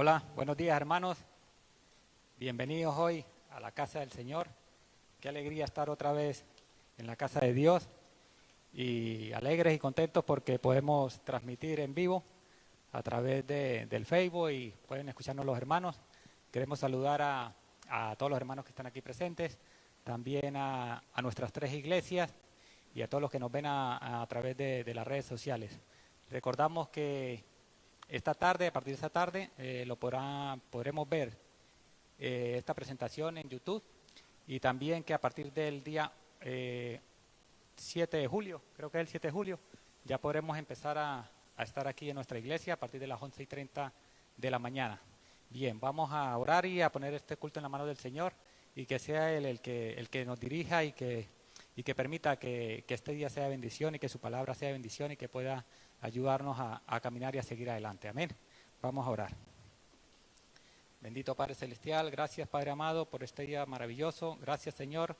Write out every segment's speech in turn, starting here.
Hola, buenos días hermanos, bienvenidos hoy a la casa del Señor. Qué alegría estar otra vez en la casa de Dios y alegres y contentos porque podemos transmitir en vivo a través del Facebook y pueden escucharnos los hermanos. Queremos saludar a todos los hermanos que están aquí presentes, también a nuestras 3 iglesias y a todos los que nos ven a través de las redes sociales. Recordamos que esta tarde, a partir de esta tarde, podremos ver esta presentación en YouTube y también que a partir del día 7 de julio, creo que es el 7 de julio, ya podremos empezar a estar aquí en nuestra iglesia a partir de las 11:30 de la mañana. Bien, vamos a orar y a poner este culto en la mano del Señor y que sea Él el que nos dirija y que permita que este día sea bendición y que su palabra sea bendición y que pueda ayudarnos a caminar y a seguir adelante. Amén. Vamos a orar. Bendito Padre Celestial, gracias Padre amado por este día maravilloso. Gracias Señor,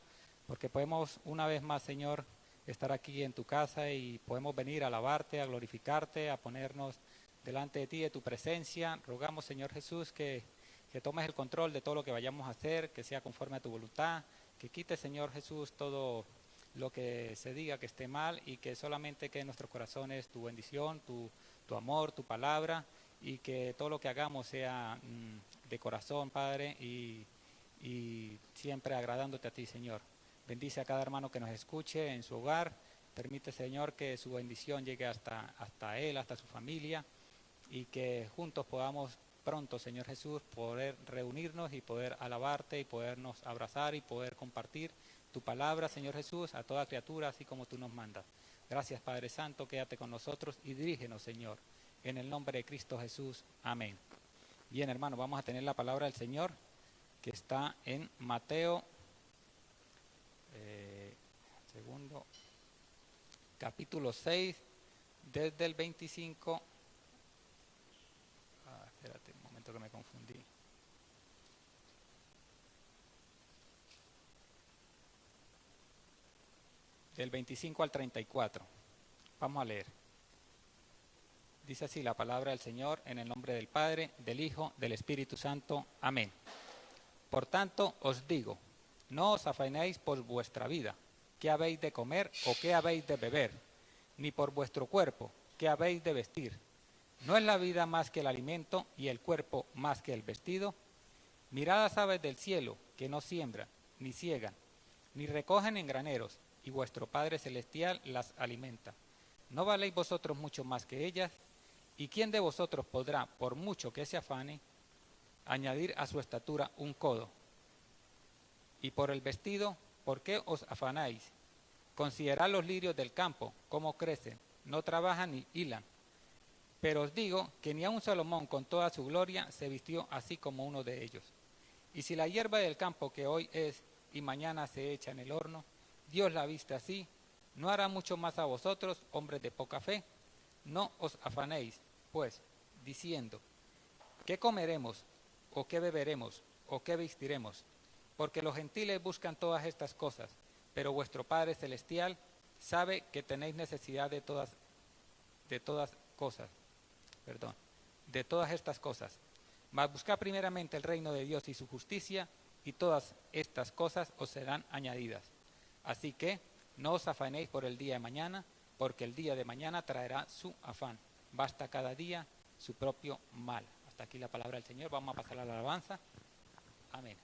porque podemos una vez más Señor estar aquí en tu casa y podemos venir a alabarte, a glorificarte, a ponernos delante de ti, de tu presencia. Rogamos Señor Jesús que tomes el control de todo lo que vayamos a hacer, que sea conforme a tu voluntad, que quites Señor Jesús todo lo que se diga que esté mal y que solamente quede en nuestros corazones tu bendición, tu amor, tu palabra y que todo lo que hagamos sea de corazón, Padre, y siempre agradándote a ti, Señor. Bendice a cada hermano que nos escuche en su hogar. Permite, Señor, que su bendición llegue hasta él, hasta su familia y que juntos podamos pronto, Señor Jesús, poder reunirnos y poder alabarte y podernos abrazar y poder compartir tu palabra, Señor Jesús, a toda criatura, así como tú nos mandas. Gracias, Padre Santo, quédate con nosotros y dirígenos, Señor, en el nombre de Cristo Jesús. Amén. Bien, hermano, vamos a tener la palabra del Señor, que está en Mateo, capítulo 6, desde el 25. Espérate un momento que me confundí. Del 25 al 34. Vamos a leer. Dice así la palabra del Señor en el nombre del Padre, del Hijo, del Espíritu Santo. Amén. Por tanto os digo, no os afanéis por vuestra vida, qué habéis de comer o qué habéis de beber, ni por vuestro cuerpo, qué habéis de vestir. ¿No es la vida más que el alimento y el cuerpo más que el vestido? Mirad las aves del cielo, que no siembran, ni ciegan, ni recogen en graneros, y vuestro Padre Celestial las alimenta. ¿No valéis vosotros mucho más que ellas? ¿Y quién de vosotros podrá, por mucho que se afane, añadir a su estatura un codo? Y por el vestido, ¿por qué os afanáis? Considerad los lirios del campo, cómo crecen, no trabajan ni hilan. Pero os digo que ni aun Salomón con toda su gloria se vistió así como uno de ellos. Y si la hierba del campo que hoy es y mañana se echa en el horno, Dios la viste así, ¿no hará mucho más a vosotros, hombres de poca fe? No os afanéis, pues, diciendo, ¿qué comeremos, o qué beberemos, o qué vestiremos? Porque los gentiles buscan todas estas cosas, pero vuestro Padre Celestial sabe que tenéis necesidad de todas estas cosas. Mas buscad primeramente el reino de Dios y su justicia, y todas estas cosas os serán añadidas. Así que no os afanéis por el día de mañana, porque el día de mañana traerá su afán. Basta cada día su propio mal. Hasta aquí la palabra del Señor. Vamos a pasar a la alabanza. Amén.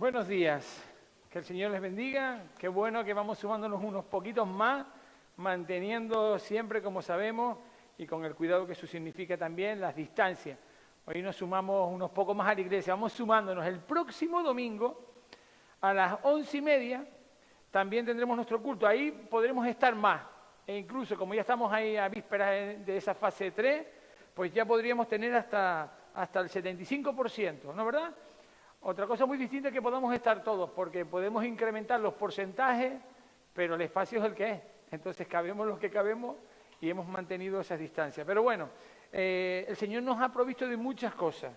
Buenos días, que el Señor les bendiga, qué bueno que vamos sumándonos unos poquitos más, manteniendo siempre, como sabemos, y con el cuidado que eso significa también, las distancias. Hoy nos sumamos unos pocos más a la iglesia, vamos sumándonos. El próximo domingo, a las 11:30, también tendremos nuestro culto, ahí podremos estar más, e incluso como ya estamos ahí a vísperas de esa fase 3, pues ya podríamos tener hasta el 75%, ¿no es verdad? Otra cosa muy distinta es que podamos estar todos, porque podemos incrementar los porcentajes, pero el espacio es el que es. Entonces cabemos los que cabemos y hemos mantenido esas distancias. Pero bueno, el Señor nos ha provisto de muchas cosas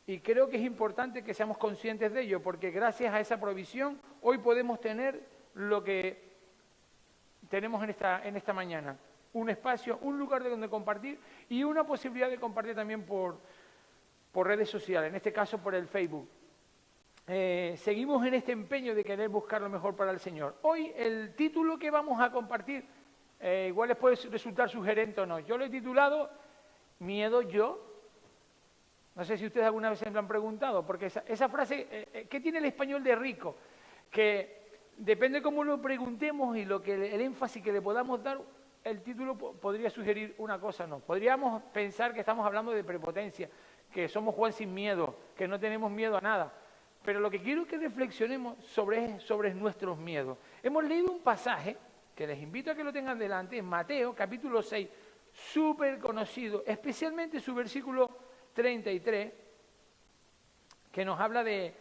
y creo que es importante que seamos conscientes de ello, porque gracias a esa provisión hoy podemos tener lo que tenemos en esta mañana. Un espacio, un lugar de donde compartir y una posibilidad de compartir también por redes sociales, en este caso por el Facebook. Seguimos en este empeño de querer buscar lo mejor para el Señor. Hoy el título que vamos a compartir, igual les puede resultar sugerente o no. Yo lo he titulado Miedo yo. No sé si ustedes alguna vez se me lo han preguntado, porque esa frase, ¿qué tiene el español de rico? Que depende cómo lo preguntemos y el énfasis que le podamos dar, el título podría sugerir una cosa o no. Podríamos pensar que estamos hablando de prepotencia, que somos Juan sin miedo, que no tenemos miedo a nada. Pero lo que quiero que reflexionemos sobre nuestros miedos. Hemos leído un pasaje, que les invito a que lo tengan delante, en Mateo, capítulo 6, súper conocido, especialmente su versículo 33, que nos habla de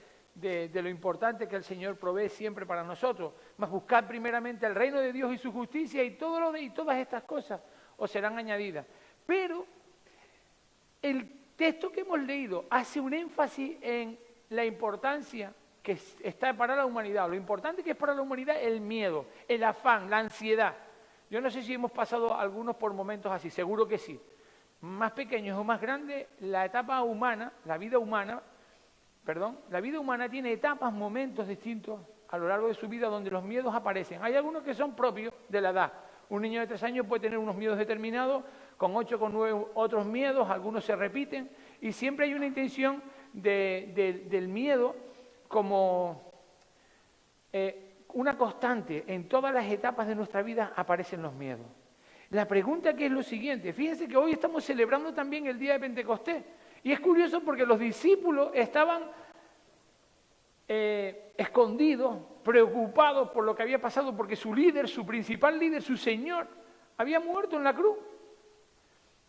lo importante que el Señor provee siempre para nosotros. Mas buscad primeramente el reino de Dios y su justicia y todas estas cosas os serán añadidas. Pero el texto que hemos leído hace un énfasis en la importancia que está para la humanidad, lo importante que es para la humanidad el miedo, el afán, la ansiedad. Yo no sé si hemos pasado algunos por momentos así, seguro que sí. Más pequeños o más grandes, la vida humana tiene etapas, momentos distintos a lo largo de su vida donde los miedos aparecen. Hay algunos que son propios de la edad. Un niño de 3 años puede tener unos miedos determinados, con 8, con 9 otros miedos, algunos se repiten, y siempre hay una intención del miedo como una constante. En todas las etapas de nuestra vida aparecen los miedos. La pregunta que es lo siguiente, fíjense que hoy estamos celebrando también el día de Pentecostés, y es curioso porque los discípulos estaban escondidos, preocupados por lo que había pasado, porque su líder, su principal líder, su Señor, había muerto en la cruz.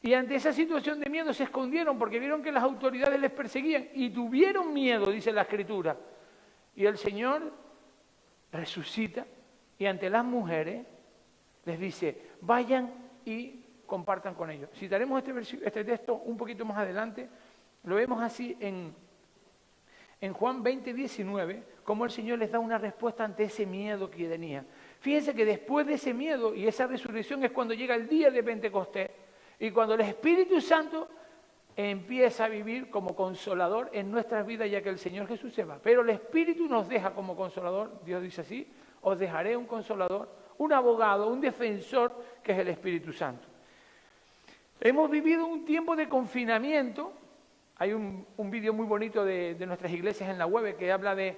Y ante esa situación de miedo se escondieron porque vieron que las autoridades les perseguían y tuvieron miedo, dice la Escritura. Y el Señor resucita y ante las mujeres les dice, vayan y compartan con ellos. Citaremos este texto un poquito más adelante. Lo vemos así en Juan 20:19, cómo el Señor les da una respuesta ante ese miedo que tenía. Fíjense que después de ese miedo y esa resurrección es cuando llega el día de Pentecostés. Y cuando el Espíritu Santo empieza a vivir como consolador en nuestras vidas, ya que el Señor Jesús se va. Pero el Espíritu nos deja como consolador, Dios dice así, os dejaré un consolador, un abogado, un defensor, que es el Espíritu Santo. Hemos vivido un tiempo de confinamiento. Hay un vídeo muy bonito de nuestras iglesias en la web que habla de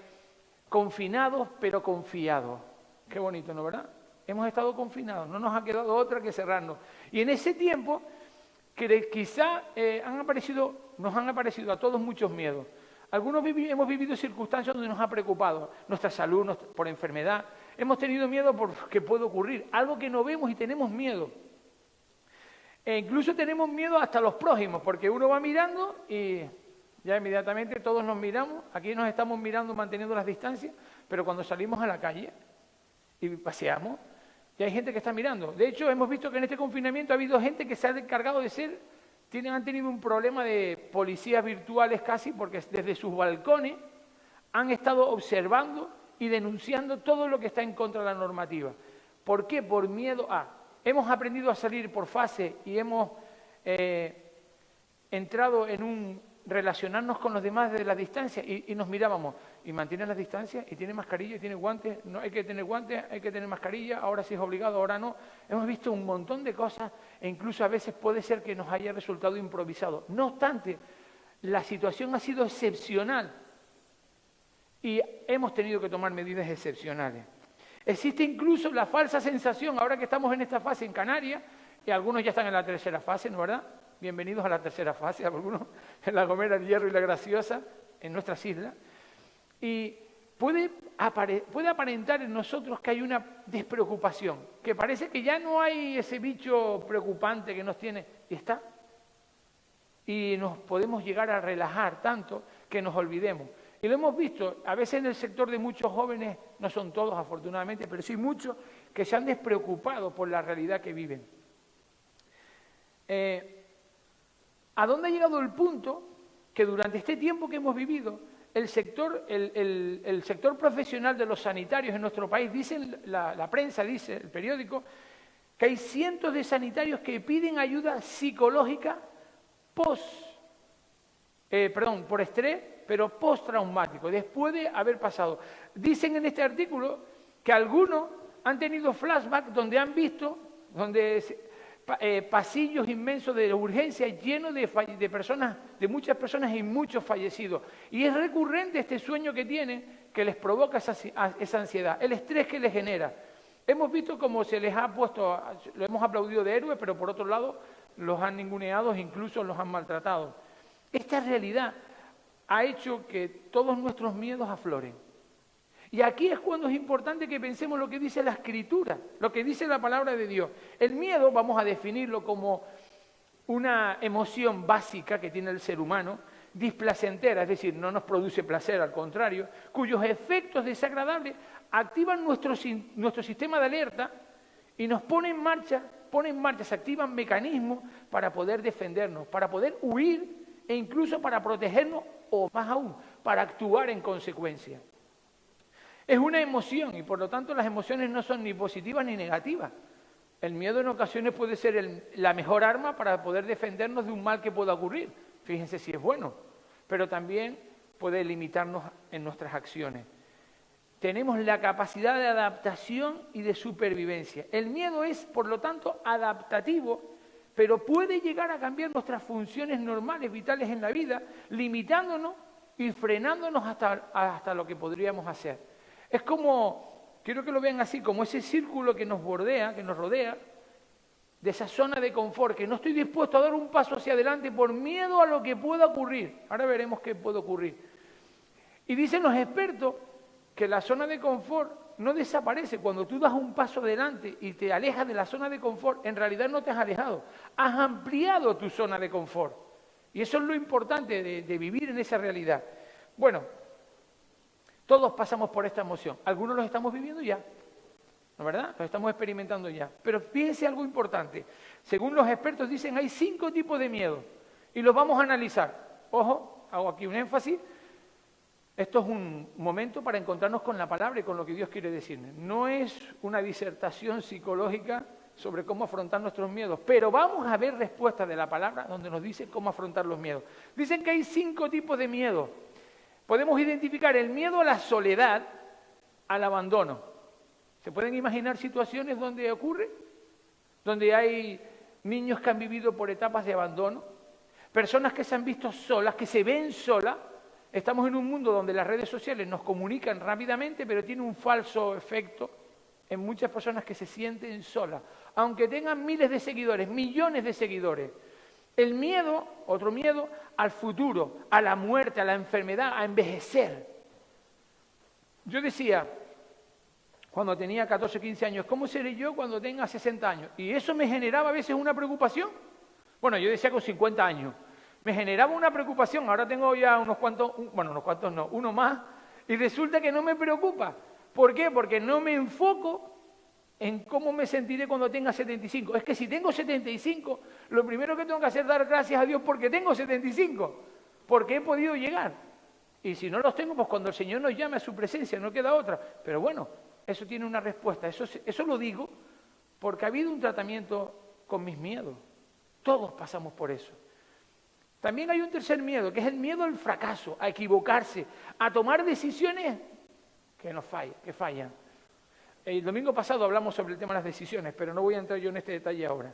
confinados pero confiados. Qué bonito, ¿no, verdad? Hemos estado confinados, no nos ha quedado otra que cerrarnos. Y en ese tiempo, que quizá nos han aparecido a todos muchos miedos. Algunos hemos vivido circunstancias donde nos ha preocupado nuestra salud por enfermedad. Hemos tenido miedo por que puede ocurrir, algo que no vemos y tenemos miedo. E incluso tenemos miedo hasta los prójimos, porque uno va mirando y ya inmediatamente todos nos miramos. Aquí nos estamos mirando manteniendo las distancias, pero cuando salimos a la calle y paseamos, y hay gente que está mirando. De hecho, hemos visto que en este confinamiento ha habido gente que se ha encargado de han tenido un problema de policías virtuales casi, porque desde sus balcones han estado observando y denunciando todo lo que está en contra de la normativa. ¿Por qué? Por miedo a... Hemos aprendido a salir por fase y hemos entrado en un relacionarnos con los demás desde la distancia y nos mirábamos. Y mantiene las distancias y tiene mascarilla y tiene guantes. No hay que tener guantes, hay que tener mascarilla. Ahora sí es obligado, ahora no. Hemos visto un montón de cosas e incluso a veces puede ser que nos haya resultado improvisado. No obstante, la situación ha sido excepcional y hemos tenido que tomar medidas excepcionales. Existe incluso la falsa sensación, ahora que estamos en esta fase en Canarias, y algunos ya están en la tercera fase, ¿no es verdad? Bienvenidos a la tercera fase, algunos en La Gomera, el Hierro y La Graciosa, en nuestras islas. Y puede aparentar en nosotros que hay una despreocupación, que parece que ya no hay ese bicho preocupante que nos tiene, y está. Y nos podemos llegar a relajar tanto que nos olvidemos. Y lo hemos visto, a veces en el sector de muchos jóvenes, no son todos afortunadamente, pero sí muchos que se han despreocupado por la realidad que viven. ¿A dónde ha llegado el punto que durante este tiempo que hemos vivido, el sector profesional de los sanitarios en nuestro país, dicen la prensa, dice el periódico, que hay cientos de sanitarios que piden ayuda psicológica por estrés, pero postraumático, después de haber pasado. Dicen en este artículo que algunos han tenido flashback donde han visto pasillos inmensos de urgencia llenos de personas, de muchas personas y muchos fallecidos. Y es recurrente este sueño que tienen, que les provoca esa ansiedad, el estrés que les genera. Hemos visto cómo se les ha puesto, lo hemos aplaudido de héroes, pero por otro lado los han ninguneado, incluso los han maltratado. Esta realidad ha hecho que todos nuestros miedos afloren. Y aquí es cuando es importante que pensemos lo que dice la Escritura, lo que dice la palabra de Dios. El miedo, vamos a definirlo como una emoción básica que tiene el ser humano, displacentera, es decir, no nos produce placer, al contrario, cuyos efectos desagradables activan nuestro sistema de alerta y nos pone en marcha, se activan mecanismos para poder defendernos, para poder huir e incluso para protegernos o más aún, para actuar en consecuencia. Es una emoción y por lo tanto las emociones no son ni positivas ni negativas. El miedo en ocasiones puede ser la mejor arma para poder defendernos de un mal que pueda ocurrir. Fíjense si es bueno, pero también puede limitarnos en nuestras acciones. Tenemos la capacidad de adaptación y de supervivencia. El miedo es, por lo tanto, adaptativo, pero puede llegar a cambiar nuestras funciones normales, vitales en la vida, limitándonos y frenándonos hasta lo que podríamos hacer. Es como, quiero que lo vean así, como ese círculo que nos bordea, que nos rodea, de esa zona de confort, que no estoy dispuesto a dar un paso hacia adelante por miedo a lo que pueda ocurrir. Ahora veremos qué puede ocurrir. Y dicen los expertos que la zona de confort no desaparece. Cuando tú das un paso adelante y te alejas de la zona de confort, en realidad no te has alejado, has ampliado tu zona de confort. Y eso es lo importante de vivir en esa realidad. Bueno, todos pasamos por esta emoción. Algunos los estamos viviendo ya, ¿no es verdad? Los estamos experimentando ya. Pero fíjense algo importante. Según los expertos dicen, hay 5 tipos de miedo. Y los vamos a analizar. Ojo, hago aquí un énfasis. Esto es un momento para encontrarnos con la palabra y con lo que Dios quiere decirnos. No es una disertación psicológica sobre cómo afrontar nuestros miedos, pero vamos a ver respuestas de la palabra donde nos dice cómo afrontar los miedos. Dicen que hay 5 tipos de miedo. Podemos identificar el miedo a la soledad, al abandono. ¿Se pueden imaginar situaciones donde ocurre? Donde hay niños que han vivido por etapas de abandono, personas que se han visto solas, que se ven solas. Estamos en un mundo donde las redes sociales nos comunican rápidamente, pero tiene un falso efecto en muchas personas que se sienten solas, aunque tengan miles de seguidores, millones de seguidores. El miedo, otro miedo, al futuro, a la muerte, a la enfermedad, a envejecer. Yo decía, cuando tenía 14 o 15 años, ¿cómo seré yo cuando tenga 60 años? Y eso me generaba a veces una preocupación. Bueno, yo decía con 50 años. Me generaba una preocupación, ahora tengo ya uno más, y resulta que no me preocupa. ¿Por qué? Porque no me enfoco en cómo me sentiré cuando tenga 75. Es que si tengo 75, lo primero que tengo que hacer es dar gracias a Dios porque tengo 75, porque he podido llegar. Y si no los tengo, pues cuando el Señor nos llame a su presencia, no queda otra. Pero bueno, eso tiene una respuesta. Eso lo digo porque ha habido un tratamiento con mis miedos. Todos pasamos por eso. También hay un tercer miedo, que es el miedo al fracaso, a equivocarse, a tomar decisiones que fallan. El domingo pasado hablamos sobre el tema de las decisiones, pero no voy a entrar yo en este detalle ahora.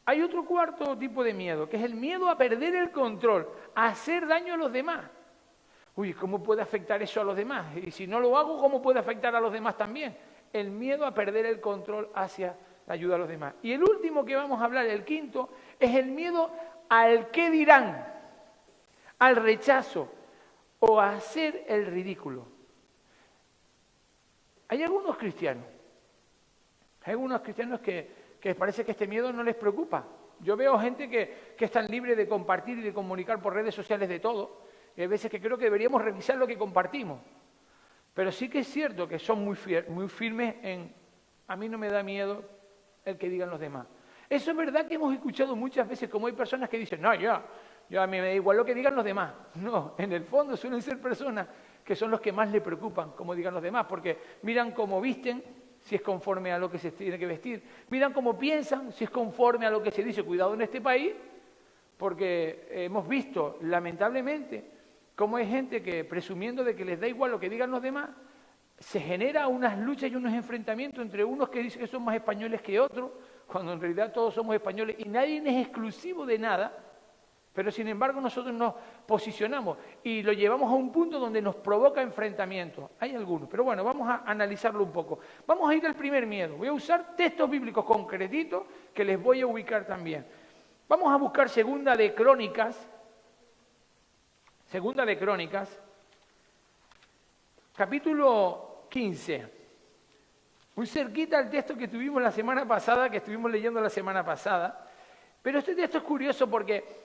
Hay otro cuarto tipo de miedo, que es el miedo a perder el control, a hacer daño a los demás. Uy, ¿cómo puede afectar eso a los demás? Y si no lo hago, ¿cómo puede afectar a los demás también? El miedo a perder el control hacia la ayuda a los demás. Y el último que vamos a hablar, el quinto, es el miedo al qué dirán, al rechazo o a hacer el ridículo. Hay algunos cristianos que parece que este miedo no les preocupa. Yo veo gente que es tan libre de compartir y de comunicar por redes sociales de todo, y hay veces que creo que deberíamos revisar lo que compartimos. Pero sí que es cierto que son muy firmes en, a mí no me da miedo el que digan los demás. Eso es verdad que hemos escuchado muchas veces, como hay personas que dicen, no, yo a mí me da igual lo que digan los demás. No, en el fondo suelen ser personas que son los que más le preocupan cómo digan los demás, porque miran cómo visten, si es conforme a lo que se tiene que vestir, miran cómo piensan, si es conforme a lo que se dice. Cuidado en este país, porque hemos visto, lamentablemente, cómo hay gente que, presumiendo de que les da igual lo que digan los demás, se genera unas luchas y unos enfrentamientos entre unos que dicen que son más españoles que otros, cuando en realidad todos somos españoles y nadie es exclusivo de nada, pero sin embargo nosotros nos posicionamos y lo llevamos a un punto donde nos provoca enfrentamientos. Hay algunos, pero bueno, vamos a analizarlo un poco. Vamos a ir al primer miedo. Voy a usar textos bíblicos concretitos que les voy a ubicar también. Vamos a buscar Segunda de Crónicas, capítulo 15. Muy cerquita al texto que tuvimos la semana pasada, que estuvimos leyendo la semana pasada. Pero este texto es curioso porque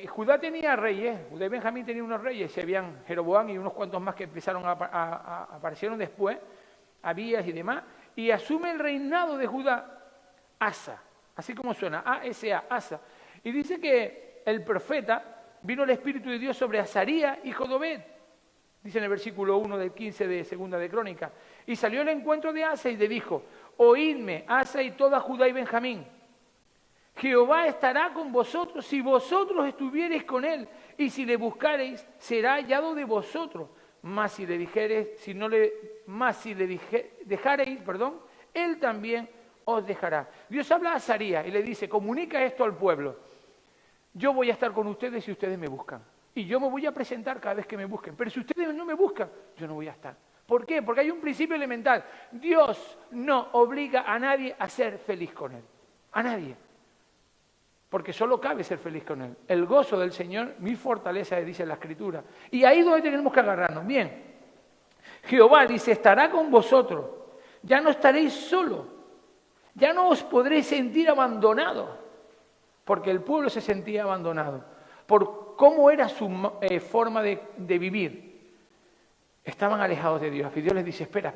Judá tenía reyes, Judá y Benjamín tenían unos reyes, se habían Jeroboam y unos cuantos más que empezaron aparecieron después, Abías y demás, y asume el reinado de Judá Asa, así como suena, A-S-A, Asa. Y dice que el profeta, vino el Espíritu de Dios sobre Azarías, hijo de Obed, dice en el versículo 1 del 15 de Segunda de Crónicas, y salió al encuentro de Asa y le dijo, oídme, Asa y toda Judá y Benjamín, Jehová estará con vosotros si vosotros estuviereis con él, y si le buscareis, será hallado de vosotros. Mas si le dejareis, él también os dejará. Dios habla a Azarías y le dice, comunica esto al pueblo. Yo voy a estar con ustedes si ustedes me buscan. Y yo me voy a presentar cada vez que me busquen. Pero si ustedes no me buscan, yo no voy a estar. ¿Por qué? Porque hay un principio elemental. Dios no obliga a nadie a ser feliz con él. A nadie. Porque solo cabe ser feliz con él. El gozo del Señor, mi fortaleza, dice la Escritura. Y ahí es donde tenemos que agarrarnos. Bien, Jehová dice, estará con vosotros. Ya no estaréis solos. Ya no os podréis sentir abandonados. Porque el pueblo se sentía abandonado. Por cómo era su forma de vivir. Estaban alejados de Dios. Y Dios les dice, espera,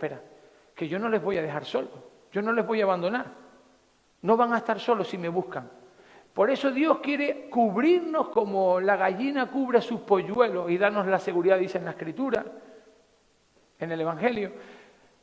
que yo no les voy a dejar solos. Yo no les voy a abandonar. No van a estar solos si me buscan. Por eso Dios quiere cubrirnos como la gallina cubre a sus polluelos y darnos la seguridad, dice en la Escritura, en el Evangelio.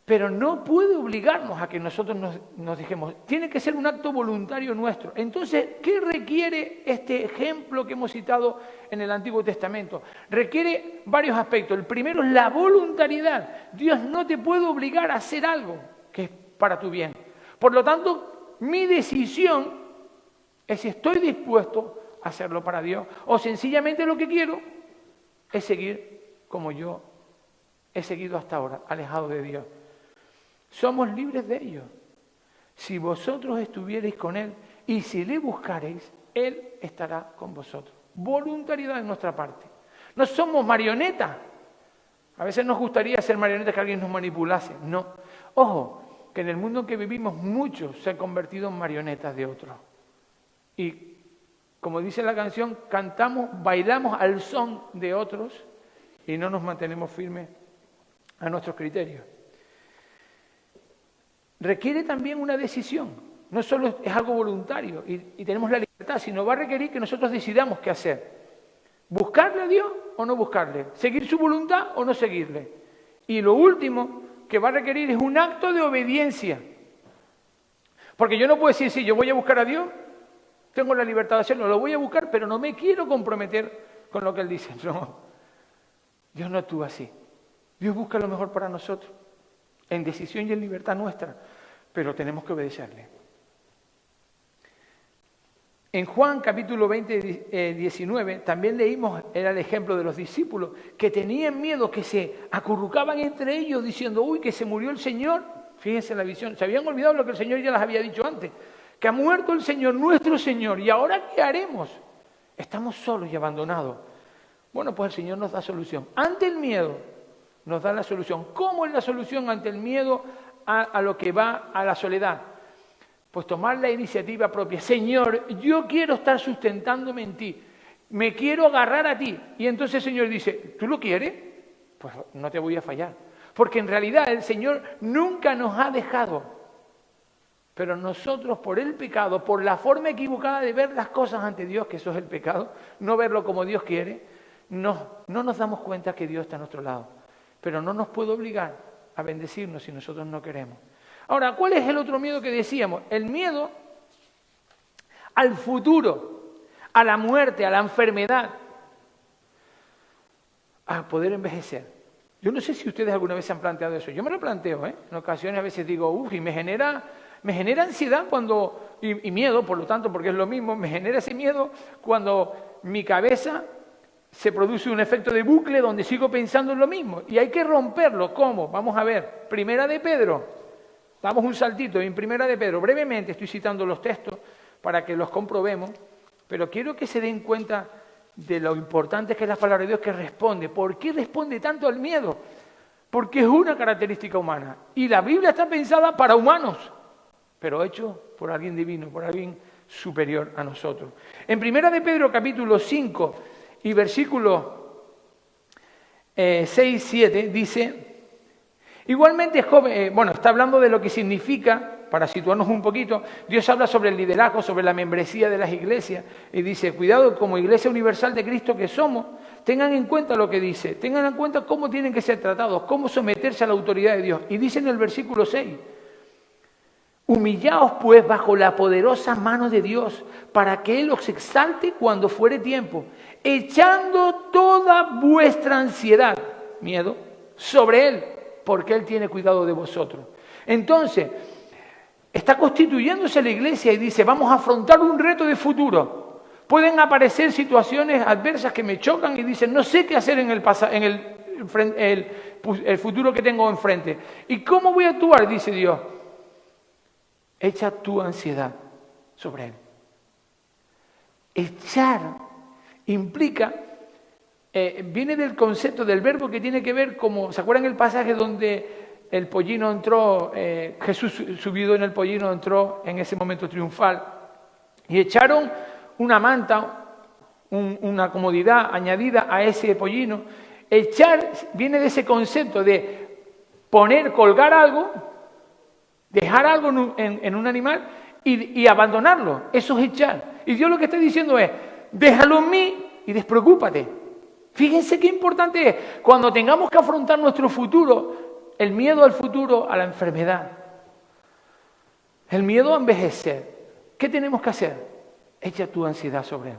Pero no puede obligarnos a que nosotros nos dejemos. Tiene que ser un acto voluntario nuestro. Entonces, ¿qué requiere este ejemplo que hemos citado en el Antiguo Testamento? Requiere varios aspectos. El primero es la voluntariedad. Dios no te puede obligar a hacer algo que es para tu bien. Por lo tanto, mi decisión es si estoy dispuesto a hacerlo para Dios o sencillamente lo que quiero es seguir como yo he seguido hasta ahora, alejado de Dios. Somos libres de ello. Si vosotros estuvierais con Él y si le buscareis, Él estará con vosotros. Voluntariedad de nuestra parte. No somos marionetas. A veces nos gustaría ser marionetas que alguien nos manipulase. No. Ojo, que en el mundo en que vivimos muchos se han convertido en marionetas de otros. Y como dice la canción, cantamos, bailamos al son de otros y no nos mantenemos firmes a nuestros criterios. Requiere también una decisión. No solo es algo voluntario y tenemos la libertad, sino va a requerir que nosotros decidamos qué hacer. ¿Buscarle a Dios o no buscarle? ¿Seguir su voluntad o no seguirle? Y lo último que va a requerir es un acto de obediencia. Porque yo no puedo decir, sí, yo voy a buscar a Dios, tengo la libertad de hacerlo, lo voy a buscar, pero no me quiero comprometer con lo que Él dice. No, Dios no actúa así. Dios busca lo mejor para nosotros, en decisión y en libertad nuestra, pero tenemos que obedecerle. En Juan capítulo 20, 19, también leímos, era el ejemplo de los discípulos, que tenían miedo, que se acurrucaban entre ellos diciendo, uy, que se murió el Señor. Fíjense la visión, se habían olvidado lo que el Señor ya les había dicho antes, que ha muerto el Señor, nuestro Señor, ¿y ahora qué haremos? Estamos solos y abandonados. Bueno, pues el Señor nos da solución. Ante el miedo, nos da la solución. ¿Cómo es la solución ante el miedo a lo que va a la soledad? Pues tomar la iniciativa propia. Señor, yo quiero estar sustentándome en ti. Me quiero agarrar a ti. Y entonces el Señor dice, ¿tú lo quieres? Pues no te voy a fallar. Porque en realidad el Señor nunca nos ha dejado. Pero nosotros por el pecado, por la forma equivocada de ver las cosas ante Dios, que eso es el pecado, no verlo como Dios quiere, no nos damos cuenta que Dios está a nuestro lado. Pero no nos puede obligar a bendecirnos si nosotros no queremos. Ahora, ¿cuál es el otro miedo que decíamos? El miedo al futuro, a la muerte, a la enfermedad, a poder envejecer. Yo no sé si ustedes alguna vez se han planteado eso. Yo me lo planteo, ¿eh? En ocasiones a veces digo, y me genera ansiedad y miedo, por lo tanto, porque es lo mismo, me genera ese miedo cuando mi cabeza se produce un efecto de bucle donde sigo pensando en lo mismo. Y hay que romperlo. ¿Cómo? Vamos a ver. Primera de Pedro. Damos un saltito en Primera de Pedro. Brevemente estoy citando los textos para que los comprobemos, pero quiero que se den cuenta de lo importante que es la palabra de Dios que responde. ¿Por qué responde tanto al miedo? Porque es una característica humana. Y la Biblia está pensada para humanos, pero hecho por alguien divino, por alguien superior a nosotros. En Primera de Pedro, capítulo 5 y versículos 6, 7, dice... Igualmente, está hablando de lo que significa, para situarnos un poquito, Dios habla sobre el liderazgo, sobre la membresía de las iglesias, y dice, cuidado, como iglesia universal de Cristo que somos, tengan en cuenta lo que dice, tengan en cuenta cómo tienen que ser tratados, cómo someterse a la autoridad de Dios. Y dice en el versículo 6, humillaos pues bajo la poderosa mano de Dios, para que Él os exalte cuando fuere tiempo, echando toda vuestra ansiedad, miedo, sobre Él, porque Él tiene cuidado de vosotros. Entonces, está constituyéndose la iglesia y dice, vamos a afrontar un reto de futuro. Pueden aparecer situaciones adversas que me chocan y dicen, no sé qué hacer en el futuro que tengo enfrente. ¿Y cómo voy a actuar? Dice Dios. Echa tu ansiedad sobre Él. Echar implica... viene del concepto del verbo que tiene que ver como, ¿se acuerdan el pasaje donde el pollino entró, Jesús subido en el pollino entró en ese momento triunfal y echaron una manta, una comodidad añadida a ese pollino? Echar viene de ese concepto de colgar algo, dejar algo en un animal y abandonarlo. Eso es echar. Y Dios lo que está diciendo es, déjalo en mí y despreocúpate. Fíjense qué importante es, cuando tengamos que afrontar nuestro futuro, el miedo al futuro, a la enfermedad, el miedo a envejecer. ¿Qué tenemos que hacer? Echa tu ansiedad sobre Él.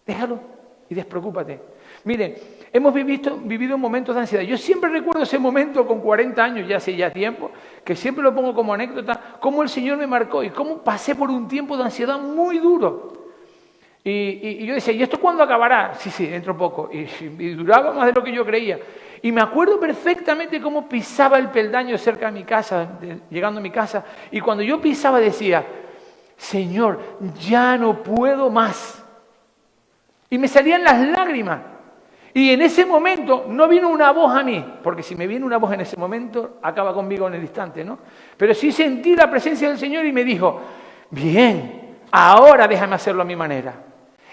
Déjalo y despreocúpate. Miren, hemos vivido momentos de ansiedad. Yo siempre recuerdo ese momento con 40 años, ya hace ya tiempo, que siempre lo pongo como anécdota, cómo el Señor me marcó y cómo pasé por un tiempo de ansiedad muy duro. Y yo decía, ¿y esto cuándo acabará? Sí, dentro de poco. Y duraba más de lo que yo creía. Y me acuerdo perfectamente cómo pisaba el peldaño cerca de mi casa, llegando a mi casa. Y cuando yo pisaba decía, Señor, ya no puedo más. Y me salían las lágrimas. Y en ese momento no vino una voz a mí, porque si me viene una voz en ese momento, acaba conmigo en el instante, ¿no? Pero sí sentí la presencia del Señor y me dijo, bien, ahora déjame hacerlo a mi manera.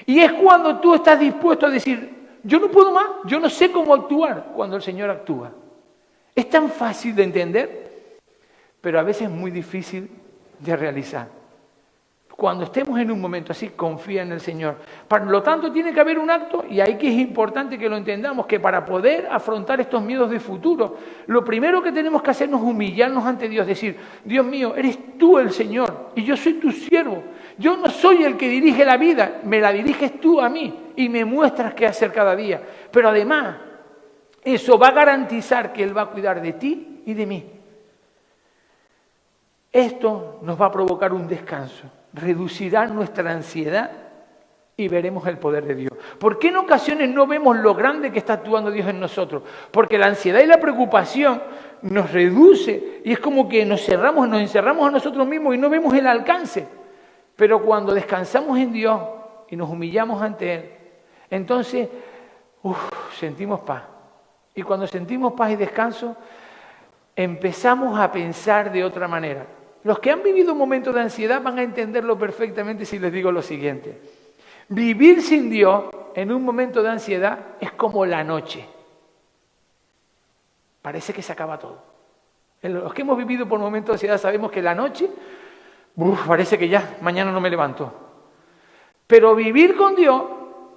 Y es cuando tú estás dispuesto a decir, yo no puedo más, yo no sé cómo actuar cuando el Señor actúa. Es tan fácil de entender, pero a veces muy difícil de realizar. Cuando estemos en un momento así, confía en el Señor. Por lo tanto, tiene que haber un acto, y ahí que es importante que lo entendamos, que para poder afrontar estos miedos de futuro, lo primero que tenemos que hacer es humillarnos ante Dios, decir, Dios mío, eres tú el Señor, y yo soy tu siervo. Yo no soy el que dirige la vida, me la diriges tú a mí, y me muestras qué hacer cada día. Pero además, eso va a garantizar que Él va a cuidar de ti y de mí. Esto nos va a provocar un descanso. Reducirá nuestra ansiedad y veremos el poder de Dios. ¿Por qué en ocasiones no vemos lo grande que está actuando Dios en nosotros? Porque la ansiedad y la preocupación nos reduce y es como que nos encerramos a nosotros mismos y no vemos el alcance. Pero cuando descansamos en Dios y nos humillamos ante Él, entonces sentimos paz. Y cuando sentimos paz y descanso, empezamos a pensar de otra manera. Los que han vivido momentos de ansiedad van a entenderlo perfectamente si les digo lo siguiente. Vivir sin Dios en un momento de ansiedad es como la noche. Parece que se acaba todo. Los que hemos vivido por momentos de ansiedad sabemos que la noche, parece que ya mañana no me levanto. Pero vivir con Dios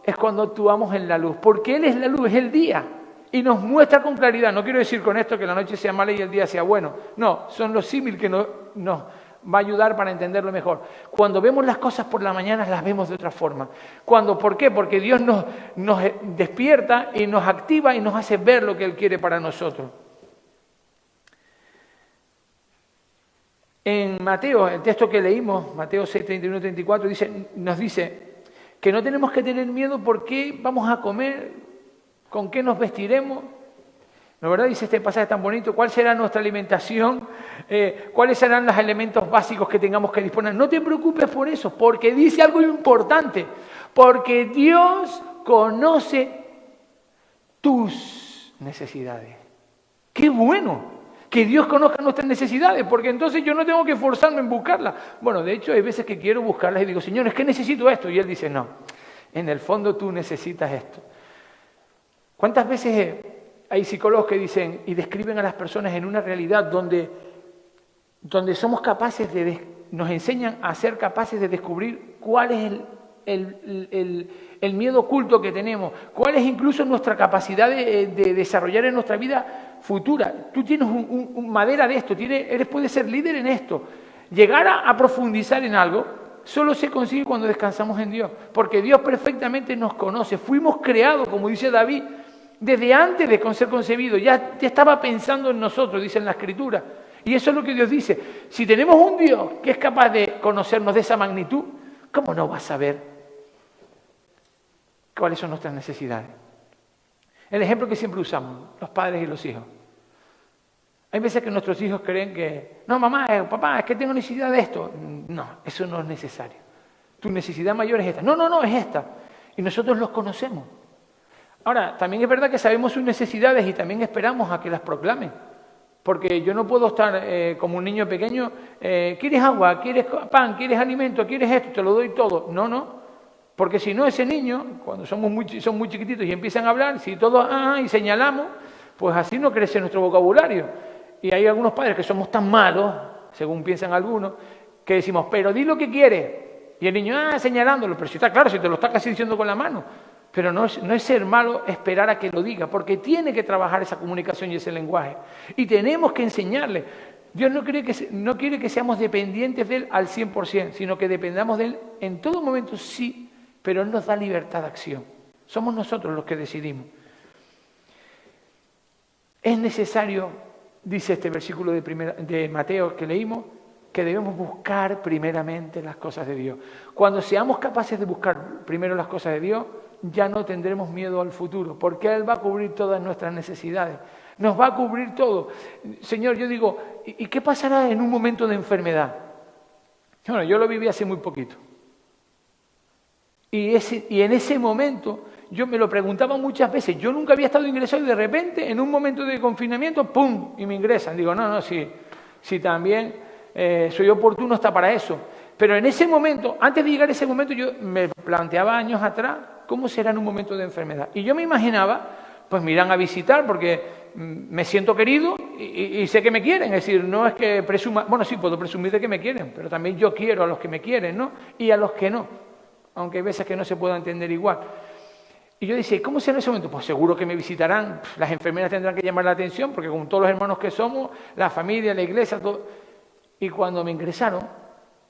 es cuando actuamos en la luz, porque Él es la luz, es el día. Y nos muestra con claridad. No quiero decir con esto que la noche sea mala y el día sea bueno. No, son los símiles que nos va a ayudar para entenderlo mejor. Cuando vemos las cosas por la mañana, las vemos de otra forma. ¿Por qué? Porque Dios nos despierta y nos activa y nos hace ver lo que Él quiere para nosotros. En Mateo, el texto que leímos, Mateo 6, 31, 34, nos dice que no tenemos que tener miedo por qué vamos a comer, con qué nos vestiremos. ¿No, verdad? Dice este pasaje tan bonito. ¿Cuál será nuestra alimentación? ¿Cuáles serán los elementos básicos que tengamos que disponer? No te preocupes por eso, porque dice algo importante. Porque Dios conoce tus necesidades. ¡Qué bueno! Que Dios conozca nuestras necesidades, porque entonces yo no tengo que esforzarme en buscarlas. Bueno, de hecho hay veces que quiero buscarlas y digo, Señor, es que necesito esto. Y Él dice, no, en el fondo tú necesitas esto. ¿Cuántas veces hay psicólogos que dicen y describen a las personas en una realidad donde somos capaces nos enseñan a ser capaces de descubrir cuál es el miedo oculto que tenemos, cuál es incluso nuestra capacidad de desarrollar en nuestra vida futura? Tú tienes madera de esto, puedes ser líder en esto. Llegar a profundizar en algo solo se consigue cuando descansamos en Dios, porque Dios perfectamente nos conoce. Fuimos creados, como dice David, desde antes de ser concebido. Ya estaba pensando en nosotros, dice en la Escritura. Y eso es lo que Dios dice. Si tenemos un Dios que es capaz de conocernos de esa magnitud, ¿cómo no va a saber cuáles son nuestras necesidades? El ejemplo que siempre usamos, los padres y los hijos. Hay veces que nuestros hijos creen que, no, mamá, papá, es que tengo necesidad de esto. No, eso no es necesario. Tu necesidad mayor es esta. No, es esta. Y nosotros los conocemos. Ahora, también es verdad que sabemos sus necesidades y también esperamos a que las proclamen. Porque yo no puedo estar como un niño pequeño, ¿quieres agua? ¿Quieres pan? ¿Quieres alimento? ¿Quieres esto? Te lo doy todo. No. Porque si no, ese niño, cuando son muy chiquititos y empiezan a hablar, si todos y señalamos, pues así no crece nuestro vocabulario. Y hay algunos padres que somos tan malos, según piensan algunos, que decimos, pero di lo que quieres. Y el niño, señalándolo, pero si está claro, si te lo está casi diciendo con la mano. Pero no es ser malo esperar a que lo diga, porque tiene que trabajar esa comunicación y ese lenguaje. Y tenemos que enseñarle. Dios no quiere que seamos dependientes de Él al 100%, sino que dependamos de Él en todo momento, sí, pero Él nos da libertad de acción. Somos nosotros los que decidimos. Es necesario, dice este versículo de Mateo que leímos, que debemos buscar primeramente las cosas de Dios. Cuando seamos capaces de buscar primero las cosas de Dios, ya no tendremos miedo al futuro, porque Él va a cubrir todas nuestras necesidades. Nos va a cubrir todo. Señor, yo digo, ¿y qué pasará en un momento de enfermedad? Bueno, yo lo viví hace muy poquito. Y en ese momento yo me lo preguntaba muchas veces. Yo nunca había estado ingresado y de repente en un momento de confinamiento, ¡pum!, y me ingresan. Digo, no, si también soy oportuno hasta para eso. Pero en ese momento, antes de llegar a ese momento, yo me planteaba años atrás cómo será en un momento de enfermedad. Y yo me imaginaba, pues me irán a visitar porque me siento querido y sé que me quieren. Es decir, no es que presuma, bueno, sí, puedo presumir de que me quieren, pero también yo quiero a los que me quieren, ¿no? Y a los que no, aunque hay veces que no se pueda entender igual. Y yo decía, ¿cómo será en ese momento? Pues seguro que me visitarán, las enfermeras tendrán que llamar la atención, porque con todos los hermanos que somos, la familia, la iglesia, todo. Y cuando me ingresaron,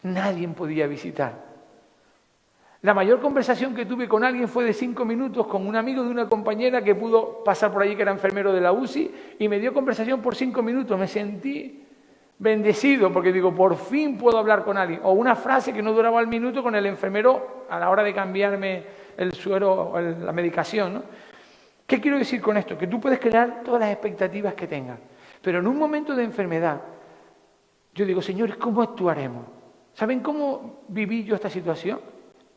nadie podía visitar. La mayor conversación que tuve con alguien fue de 5 minutos con un amigo de una compañera que pudo pasar por allí, que era enfermero de la UCI, y me dio conversación por 5 minutos. Me sentí bendecido, porque digo, por fin puedo hablar con alguien. O una frase que no duraba el minuto con el enfermero a la hora de cambiarme el suero o la medicación, ¿no? ¿Qué quiero decir con esto? Que tú puedes crear todas las expectativas que tengas, pero en un momento de enfermedad, yo digo, Señor, ¿cómo actuaremos? ¿Saben cómo viví yo esta situación?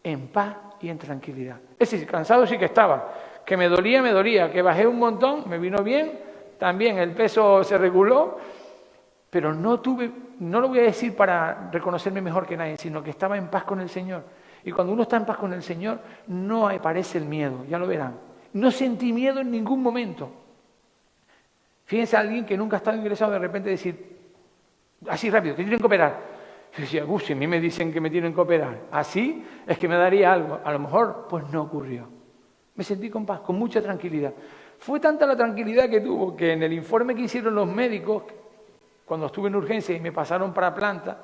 En paz y en tranquilidad. Es decir, cansado sí que estaba, que me dolía, que bajé un montón, me vino bien, también el peso se reguló, pero no lo voy a decir para reconocerme mejor que nadie, sino que estaba en paz con el Señor. Y cuando uno está en paz con el Señor, no aparece el miedo, ya lo verán. No sentí miedo en ningún momento. Fíjense a alguien que nunca ha estado ingresado de repente decir, así rápido, te tienen que operar. Yo decía, si a mí me dicen que me tienen que operar, así es que me daría algo. A lo mejor, pues no ocurrió. Me sentí con paz, con mucha tranquilidad. Fue tanta la tranquilidad que tuvo que en el informe que hicieron los médicos, cuando estuve en urgencia y me pasaron para planta,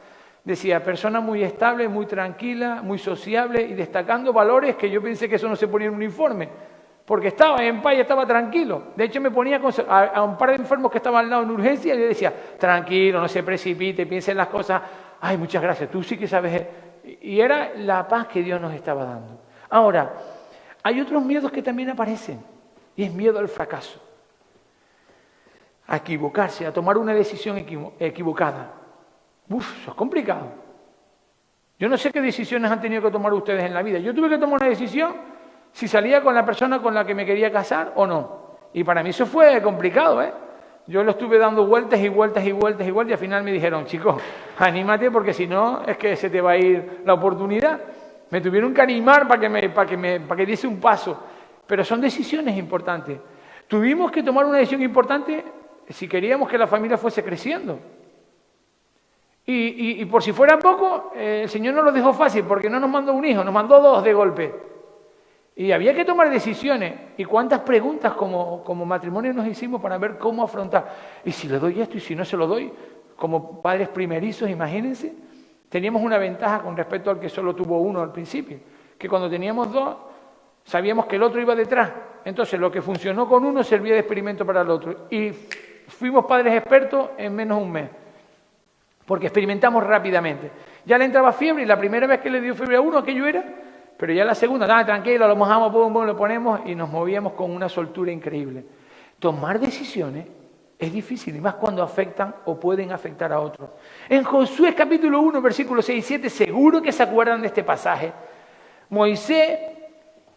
decía, persona muy estable, muy tranquila, muy sociable y destacando valores que yo pensé que eso no se ponía en un informe. Porque estaba en paz y estaba tranquilo. De hecho, me ponía a un par de enfermos que estaban al lado en urgencia y le decía, tranquilo, no se precipite, piense en las cosas. Ay, muchas gracias, tú sí que sabes. Y era la paz que Dios nos estaba dando. Ahora, hay otros miedos que también aparecen. Y es miedo al fracaso. A equivocarse, a tomar una decisión equivocada. Eso es complicado. Yo no sé qué decisiones han tenido que tomar ustedes en la vida. Yo tuve que tomar una decisión si salía con la persona con la que me quería casar o no. Y para mí eso fue complicado, ¿eh? Yo lo estuve dando vueltas y vueltas y vueltas y vueltas y al final me dijeron, chico, anímate porque si no es que se te va a ir la oportunidad. Me tuvieron que animar para que diese un paso. Pero son decisiones importantes. Tuvimos que tomar una decisión importante si queríamos que la familia fuese creciendo. Y por si fuera poco, el Señor no lo dejó fácil porque no nos mandó un hijo, nos mandó 2 de golpe. Y había que tomar decisiones. Y cuántas preguntas como matrimonio nos hicimos para ver cómo afrontar. ¿Y si le doy esto y si no se lo doy? Como padres primerizos, imagínense. Teníamos una ventaja con respecto al que solo tuvo uno al principio. Que cuando teníamos 2, sabíamos que el otro iba detrás. Entonces lo que funcionó con uno servía de experimento para el otro. Y fuimos padres expertos en menos de un mes. Porque experimentamos rápidamente. Ya le entraba fiebre y la primera vez que le dio fiebre a uno, aquello era... Pero ya la segunda, tranquilo, lo mojamos, lo ponemos y nos movíamos con una soltura increíble. Tomar decisiones es difícil, y más cuando afectan o pueden afectar a otros. En Josué capítulo 1, versículos 6 y 7, seguro que se acuerdan de este pasaje. Moisés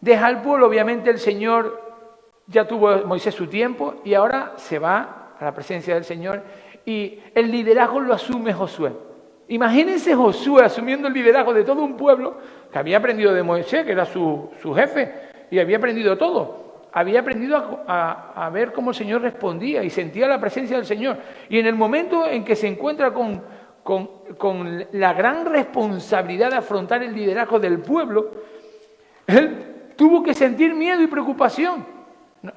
deja al pueblo, obviamente el Señor, ya tuvo Moisés su tiempo y ahora se va a la presencia del Señor y el liderazgo lo asume Josué. Imagínense Josué asumiendo el liderazgo de todo un pueblo que había aprendido de Moisés, que era su jefe, y había aprendido todo. Había aprendido a ver cómo el Señor respondía y sentía la presencia del Señor. Y en el momento en que se encuentra con la gran responsabilidad de afrontar el liderazgo del pueblo, él tuvo que sentir miedo y preocupación.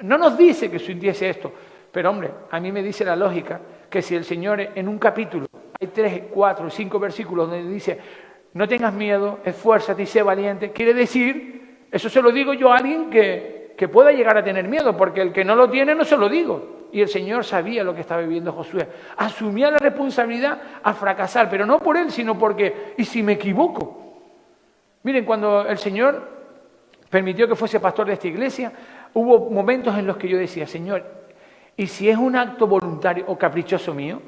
No nos dice que sintiese esto, pero hombre, a mí me dice la lógica que si el Señor en un capítulo, hay 3, 4, 5 versículos donde dice, no tengas miedo, esfuérzate y sé valiente, quiere decir, eso se lo digo yo a alguien que pueda llegar a tener miedo, porque el que no lo tiene no se lo digo. Y el Señor sabía lo que estaba viviendo Josué. Asumía la responsabilidad a fracasar, pero no por él, sino porque, ¿y si me equivoco? Miren, cuando el Señor permitió que fuese pastor de esta iglesia, hubo momentos en los que yo decía, Señor, ¿y si es un acto voluntario o caprichoso mío?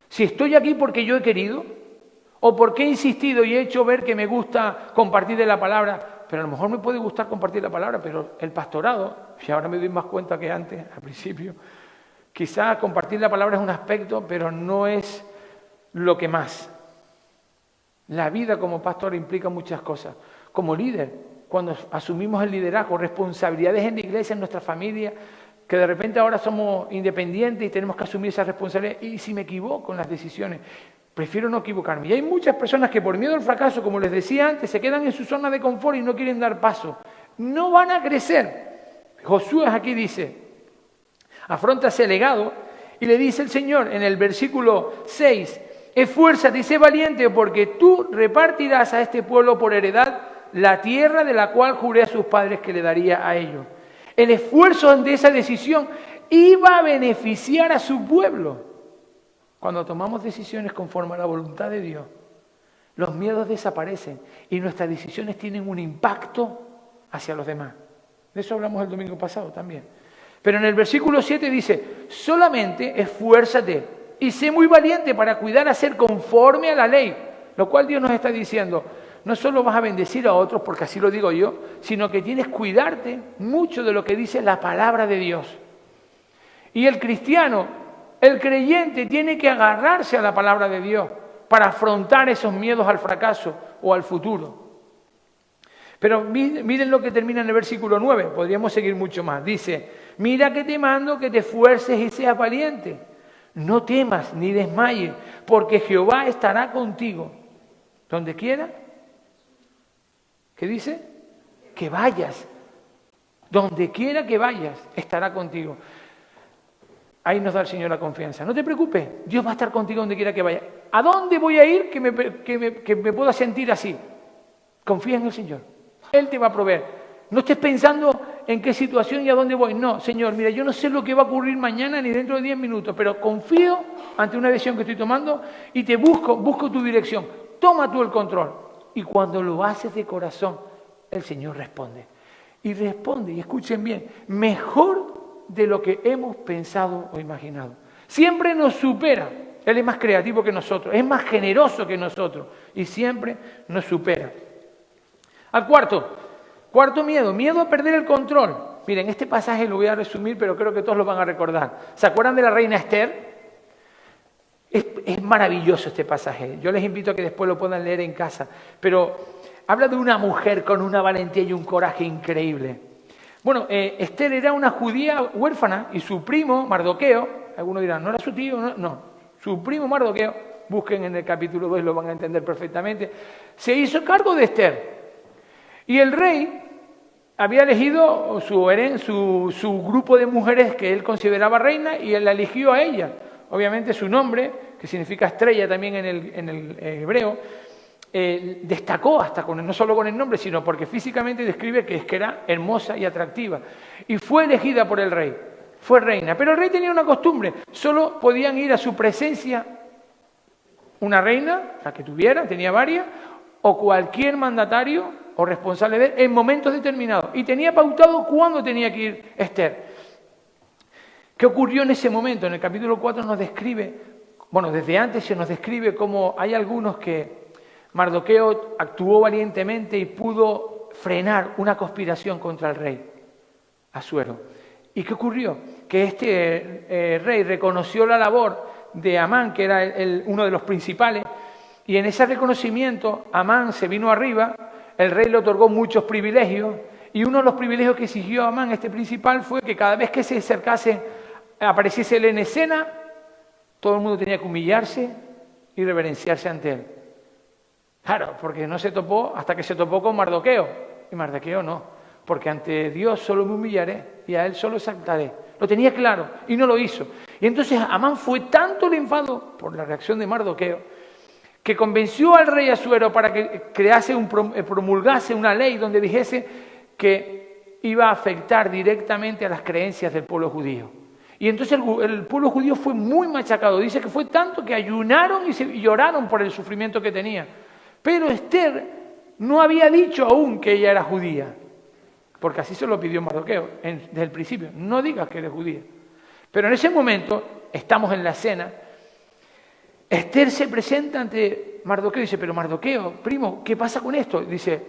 Si estoy aquí porque yo he querido, o porque he insistido y he hecho ver que me gusta compartir de la palabra, pero a lo mejor me puede gustar compartir la palabra, pero el pastorado, y ahora me doy más cuenta que antes, al principio, quizás compartir la palabra es un aspecto, pero no es lo que más. La vida como pastor implica muchas cosas. Como líder, cuando asumimos el liderazgo, responsabilidades en la iglesia, en nuestra familia, que de repente ahora somos independientes y tenemos que asumir esa responsabilidad. Y si me equivoco en las decisiones, prefiero no equivocarme. Y hay muchas personas que por miedo al fracaso, como les decía antes, se quedan en su zona de confort y no quieren dar paso. No van a crecer. Josué aquí dice, afronta ese legado y le dice el Señor en el versículo 6, esfuérzate y sé valiente porque tú repartirás a este pueblo por heredad la tierra de la cual juré a sus padres que le daría a ellos. El esfuerzo ante esa decisión iba a beneficiar a su pueblo. Cuando tomamos decisiones conforme a la voluntad de Dios, los miedos desaparecen y nuestras decisiones tienen un impacto hacia los demás. De eso hablamos el domingo pasado también. Pero en el versículo 7 dice, solamente esfuérzate y sé muy valiente para cuidar a ser conforme a la ley. Lo cual Dios nos está diciendo, no solo vas a bendecir a otros, porque así lo digo yo, sino que tienes que cuidarte mucho de lo que dice la palabra de Dios. Y el cristiano, el creyente, tiene que agarrarse a la palabra de Dios para afrontar esos miedos al fracaso o al futuro. Pero miren lo que termina en el versículo 9, podríamos seguir mucho más. Dice, mira que te mando que te esfuerces y seas valiente. No temas ni desmayes, porque Jehová estará contigo. Donde quiera. ¿Qué dice? Que vayas. Donde quiera que vayas, estará contigo. Ahí nos da el Señor la confianza. No te preocupes, Dios va a estar contigo donde quiera que vayas. ¿A dónde voy a ir que me pueda sentir así? Confía en el Señor. Él te va a proveer. No estés pensando en qué situación y a dónde voy. No, Señor, mira, yo no sé lo que va a ocurrir mañana ni dentro de 10 minutos, pero confío ante una decisión que estoy tomando y te busco tu dirección. Toma tú el control. Y cuando lo haces de corazón, el Señor responde. Y responde, y escuchen bien, mejor de lo que hemos pensado o imaginado. Siempre nos supera. Él es más creativo que nosotros, es más generoso que nosotros y siempre nos supera. Al cuarto miedo a perder el control. Miren, este pasaje lo voy a resumir, pero creo que todos lo van a recordar. ¿Se acuerdan de la reina Esther? Es maravilloso este pasaje. Yo les invito a que después lo puedan leer en casa. Pero habla de una mujer con una valentía y un coraje increíble. Bueno, Esther era una judía huérfana y su primo, Mardoqueo, algunos dirán, ¿no era su tío? No, su primo Mardoqueo, busquen en el capítulo 2 y lo van a entender perfectamente, se hizo cargo de Esther. Y el rey había elegido su grupo de mujeres que él consideraba reina y él la eligió a ella. Obviamente su nombre, que significa estrella también en el hebreo, destacó hasta no solo con el nombre, sino porque físicamente describe que era hermosa y atractiva. Y fue elegida por el rey, fue reina. Pero el rey tenía una costumbre, solo podían ir a su presencia una reina, la que tuviera, tenía varias, o cualquier mandatario o responsable de él en momentos determinados. Y tenía pautado cuándo tenía que ir Esther. ¿Qué ocurrió en ese momento? En el capítulo 4 nos describe, bueno, desde antes se nos describe cómo hay algunos que Mardoqueo actuó valientemente y pudo frenar una conspiración contra el rey Asuero. ¿Y qué ocurrió? Que este rey reconoció la labor de Amán, que era uno de los principales, y en ese reconocimiento Amán se vino arriba, el rey le otorgó muchos privilegios, y uno de los privilegios que exigió Amán, este principal, fue que cada vez que se acercase, apareciese él en escena, todo el mundo tenía que humillarse y reverenciarse ante él. Claro, porque no se topó hasta que se topó con Mardoqueo. Y Mardoqueo no, porque ante Dios solo me humillaré y a él solo exaltaré. Lo tenía claro y no lo hizo. Y entonces Amán fue tanto el enfado por la reacción de Mardoqueo que convenció al rey Asuero para que promulgase una ley donde dijese que iba a afectar directamente a las creencias del pueblo judío. Y entonces el pueblo judío fue muy machacado. Dice que fue tanto que ayunaron y lloraron por el sufrimiento que tenía. Pero Esther no había dicho aún que ella era judía, porque así se lo pidió Mardoqueo desde el principio. No digas que eres judía. Pero en ese momento, estamos en la cena, Esther se presenta ante Mardoqueo y dice, pero Mardoqueo, primo, ¿qué pasa con esto? Dice,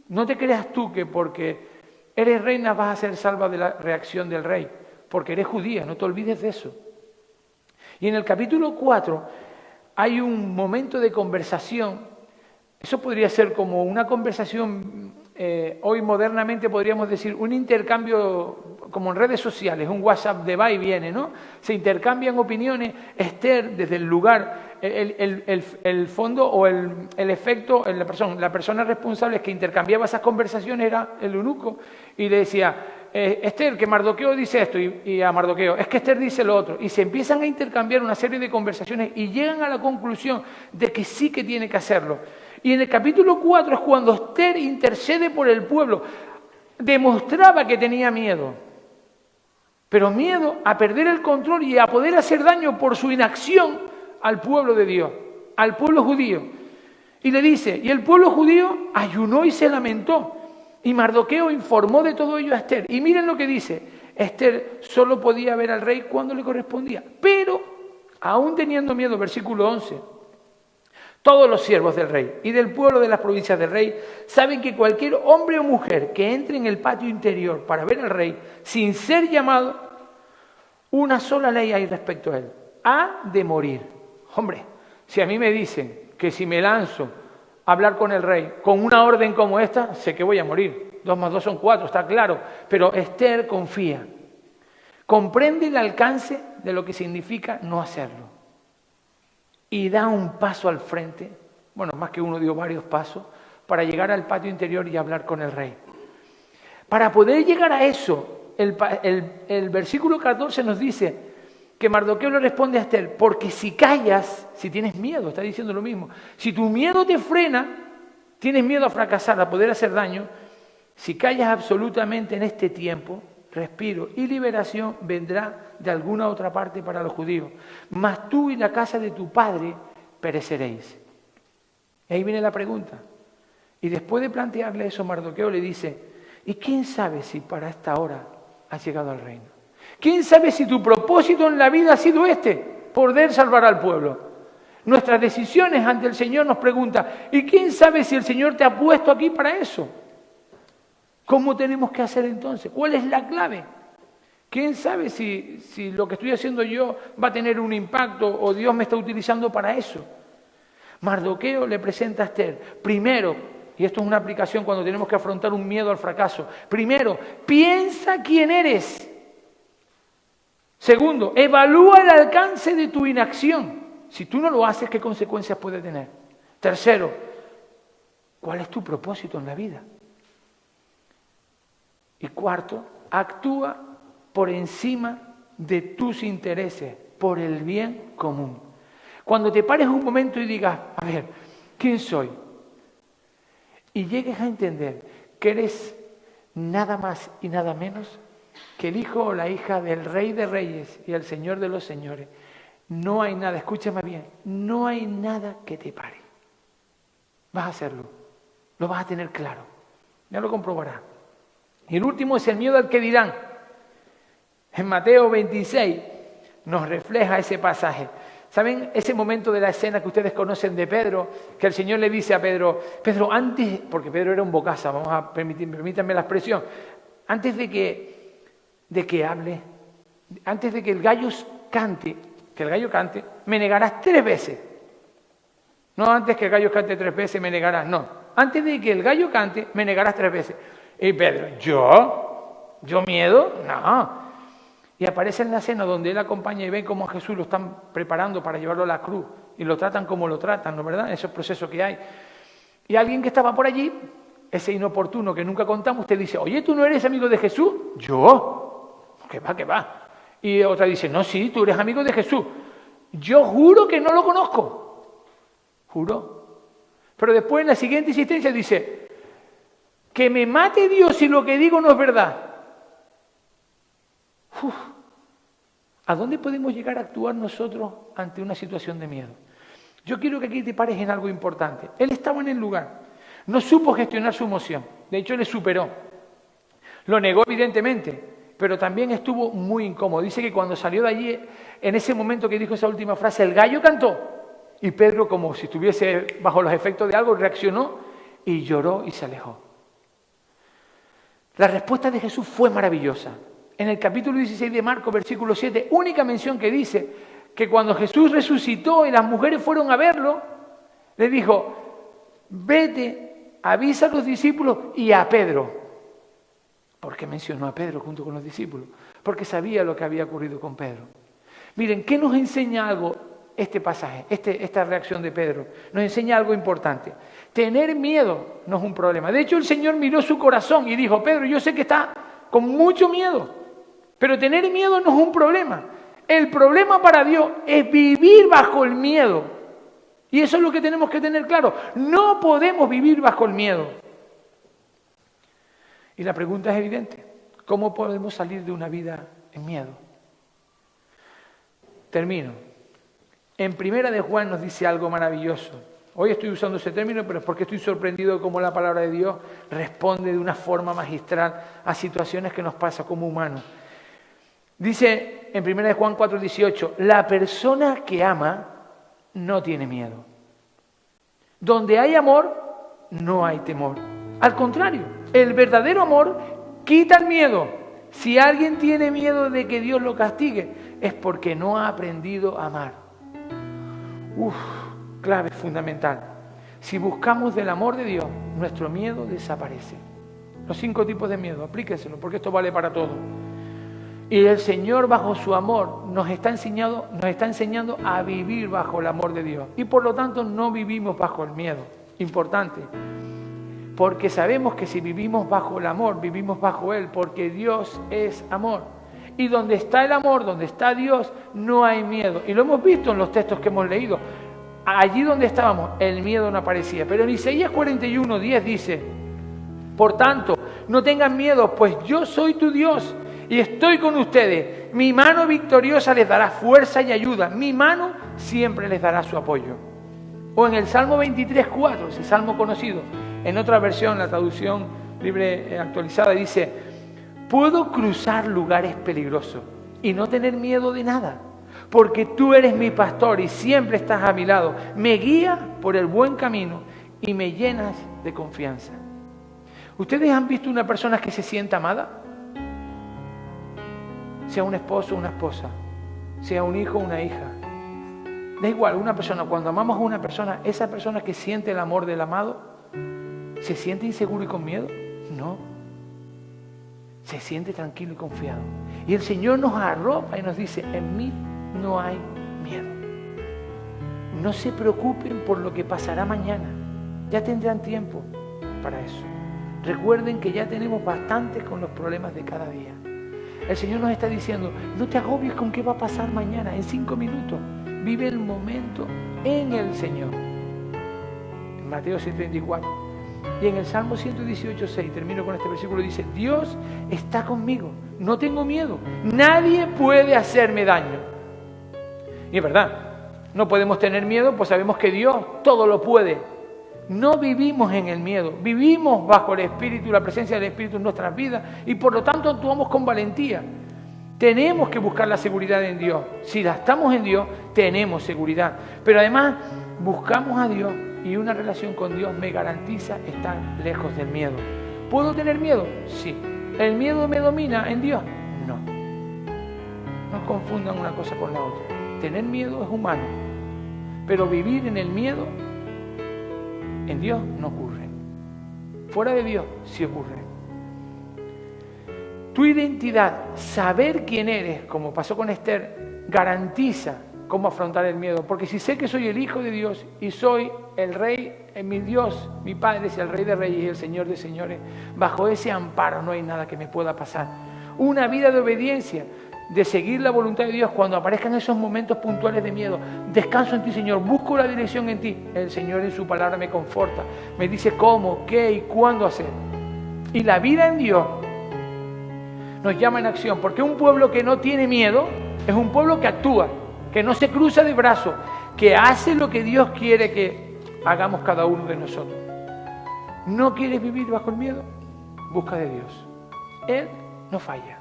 no te creas tú que porque eres reina vas a ser salva de la reacción del rey, porque eres judía, no te olvides de eso. Y en el capítulo 4 hay un momento de conversación. Eso podría ser como una conversación, hoy modernamente podríamos decir, un intercambio como en redes sociales, un WhatsApp de va y viene, ¿no? Se intercambian opiniones. Esther, desde el lugar, el fondo o el efecto, la persona responsable que intercambiaba esas conversaciones era el eunuco, y le decía, Esther, que Mardoqueo dice esto, y a Mardoqueo, es que Esther dice lo otro, y se empiezan a intercambiar una serie de conversaciones y llegan a la conclusión de que sí que tiene que hacerlo. Y en el capítulo 4 es cuando Esther intercede por el pueblo. Demostraba que tenía miedo, pero miedo a perder el control y a poder hacer daño por su inacción al pueblo de Dios, al pueblo judío. Y le dice, y el pueblo judío ayunó y se lamentó. Y Mardoqueo informó de todo ello a Esther. Y miren lo que dice, Esther solo podía ver al rey cuando le correspondía. Pero, aún teniendo miedo, versículo 11, todos los siervos del rey y del pueblo de las provincias del rey saben que cualquier hombre o mujer que entre en el patio interior para ver al rey sin ser llamado, una sola ley hay respecto a él: ha de morir. Hombre, si a mí me dicen que si me lanzo a hablar con el rey con una orden como esta, sé que voy a morir. 2 más 2 son 4, está claro. Pero Esther confía. Comprende el alcance de lo que significa no hacerlo. Y da un paso al frente, bueno, más que uno dio varios pasos, para llegar al patio interior y hablar con el rey. Para poder llegar a eso, el versículo 14 nos dice que Mardoqueo le responde a Esther, porque si callas, si tienes miedo, está diciendo lo mismo, si tu miedo te frena, tienes miedo a fracasar, a poder hacer daño, si callas absolutamente en este tiempo, respiro y liberación vendrá de alguna otra parte para los judíos, mas tú y la casa de tu padre pereceréis. Y ahí viene la pregunta. Y después de plantearle eso, Mardoqueo le dice, ¿y quién sabe si para esta hora has llegado al reino? ¿Quién sabe si tu propósito en la vida ha sido este? Poder salvar al pueblo. Nuestras decisiones ante el Señor nos pregunta, ¿y quién sabe si el Señor te ha puesto aquí para eso? ¿Cómo tenemos que hacer entonces? ¿Cuál es la clave? ¿Quién sabe si lo que estoy haciendo yo va a tener un impacto o Dios me está utilizando para eso? Mardoqueo le presenta a Esther, primero, y esto es una aplicación cuando tenemos que afrontar un miedo al fracaso, primero, piensa quién eres. Segundo, evalúa el alcance de tu inacción. Si tú no lo haces, ¿qué consecuencias puede tener? Tercero, ¿cuál es tu propósito en la vida? Y cuarto, actúa por encima de tus intereses, por el bien común. Cuando te pares un momento y digas, a ver, ¿quién soy? Y llegues a entender que eres nada más y nada menos que el hijo o la hija del Rey de Reyes y el Señor de los Señores. No hay nada, escúchame bien, no hay nada que te pare. Vas a hacerlo, lo vas a tener claro, ya lo comprobarás. Y el último es el miedo al que dirán. En Mateo 26 nos refleja ese pasaje. ¿Saben ese momento de la escena que ustedes conocen de Pedro? Que el Señor le dice a Pedro, Pedro, antes, porque Pedro era un bocaza, vamos a permítanme la expresión, antes de que hable, antes de que el gallo cante, me negarás 3 veces. No antes que el gallo cante 3 veces me negarás, no. Antes de que el gallo cante, me negarás 3 veces. Y Pedro, ¿Yo miedo? No. Y aparece en la escena donde él acompaña y ve cómo a Jesús lo están preparando para llevarlo a la cruz. Y lo tratan como lo tratan, ¿no verdad? Esos procesos que hay. Y alguien que estaba por allí, ese inoportuno que nunca contamos, usted dice, oye, ¿tú no eres amigo de Jesús? ¿Yo? ¿Qué va? Y otra dice, no, sí, tú eres amigo de Jesús. Yo juro que no lo conozco. Juro. Pero después en la siguiente insistencia dice, que me mate Dios si lo que digo no es verdad. ¿A dónde podemos llegar a actuar nosotros ante una situación de miedo? Yo quiero que aquí te pares en algo importante. Él estaba en el lugar, no supo gestionar su emoción, de hecho le superó. Lo negó evidentemente, pero también estuvo muy incómodo. Dice que cuando salió de allí, en ese momento que dijo esa última frase, el gallo cantó. Y Pedro, como si estuviese bajo los efectos de algo, reaccionó y lloró y se alejó. La respuesta de Jesús fue maravillosa. En el capítulo 16 de Marcos, versículo 7, única mención que dice que cuando Jesús resucitó y las mujeres fueron a verlo, le dijo, vete, avisa a los discípulos y a Pedro. ¿Por qué mencionó a Pedro junto con los discípulos? Porque sabía lo que había ocurrido con Pedro. Miren, ¿qué nos enseña algo este pasaje, esta reacción de Pedro? Nos enseña algo importante. Tener miedo no es un problema. De hecho, el Señor miró su corazón y dijo, Pedro, yo sé que está con mucho miedo, pero tener miedo no es un problema. El problema para Dios es vivir bajo el miedo. Y eso es lo que tenemos que tener claro. No podemos vivir bajo el miedo. Y la pregunta es evidente. ¿Cómo podemos salir de una vida en miedo. Termino. En Primera de Juan nos dice algo maravilloso. Hoy estoy usando ese término, pero es porque estoy sorprendido de cómo la palabra de Dios responde de una forma magistral a situaciones que nos pasa como humanos. Dice en 1 Juan 4:18, la persona que ama no tiene miedo. Donde hay amor, no hay temor. Al contrario, el verdadero amor quita el miedo. Si alguien tiene miedo de que Dios lo castigue, es porque no ha aprendido a amar. Clave fundamental. Si buscamos del amor de Dios, nuestro miedo desaparece. Los 5 tipos de miedo, aplíquenselo, porque esto vale para todo. Y el Señor, bajo su amor, nos está enseñando a vivir bajo el amor de Dios. Y por lo tanto no vivimos bajo el miedo. Importante. Porque sabemos que si vivimos bajo el amor, vivimos bajo Él, porque Dios es amor. Y donde está el amor, donde está Dios, no hay miedo. Y lo hemos visto en los textos que hemos leído. Allí donde estábamos, el miedo no aparecía. Pero en Isaías 41:10 dice, por tanto, no tengan miedo, pues yo soy tu Dios y estoy con ustedes. Mi mano victoriosa les dará fuerza y ayuda. Mi mano siempre les dará su apoyo. O en el Salmo 23:4, ese salmo conocido, en otra versión, la traducción libre actualizada, dice, puedo cruzar lugares peligrosos y no tener miedo de nada, porque tú eres mi pastor y siempre estás a mi lado. Me guías por el buen camino y me llenas de confianza. ¿Ustedes han visto una persona que se sienta amada? Sea un esposo o una esposa, sea un hijo o una hija. Da igual, una persona, cuando amamos a una persona, esa persona que siente el amor del amado, ¿se siente inseguro y con miedo? No. Se siente tranquilo y confiado. Y el Señor nos arropa y nos dice, en mí no hay miedo. No se preocupen por lo que pasará mañana. Ya tendrán tiempo para eso. Recuerden que ya tenemos bastantes con los problemas de cada día. El Señor nos está diciendo, no te agobies con qué va a pasar mañana, en 5 minutos. Vive el momento en el Señor. En Mateo 6:34. Y en el Salmo 118:6, termino con este versículo, dice, Dios está conmigo, no tengo miedo, nadie puede hacerme daño. Y es verdad, no podemos tener miedo, pues sabemos que Dios todo lo puede. No vivimos en el miedo, vivimos bajo el Espíritu, la presencia del Espíritu en nuestras vidas y por lo tanto actuamos con valentía. Tenemos que buscar la seguridad en Dios. Si la estamos en Dios, tenemos seguridad. Pero además, buscamos a Dios y una relación con Dios me garantiza estar lejos del miedo. ¿Puedo tener miedo? Sí. ¿El miedo me domina en Dios? No. No confundan una cosa con la otra. Tener miedo es humano, pero vivir en el miedo, en Dios no ocurre. Fuera de Dios sí ocurre. Tu identidad, saber quién eres, como pasó con Esther, garantiza cómo afrontar el miedo. Porque si sé que soy el Hijo de Dios y soy el Rey, mi Dios, mi Padre es el Rey de Reyes y el Señor de Señores, bajo ese amparo no hay nada que me pueda pasar. Una vida de obediencia, de seguir la voluntad de Dios cuando aparezcan esos momentos puntuales de miedo. Descanso en ti, Señor, busco la dirección en ti. El Señor en su palabra me conforta, me dice cómo, qué y cuándo hacer. Y la vida en Dios nos llama en acción, porque un pueblo que no tiene miedo es un pueblo que actúa, que no se cruza de brazos, que hace lo que Dios quiere que hagamos cada uno de nosotros. ¿No quieres vivir bajo el miedo? Busca de Dios. Él no falla.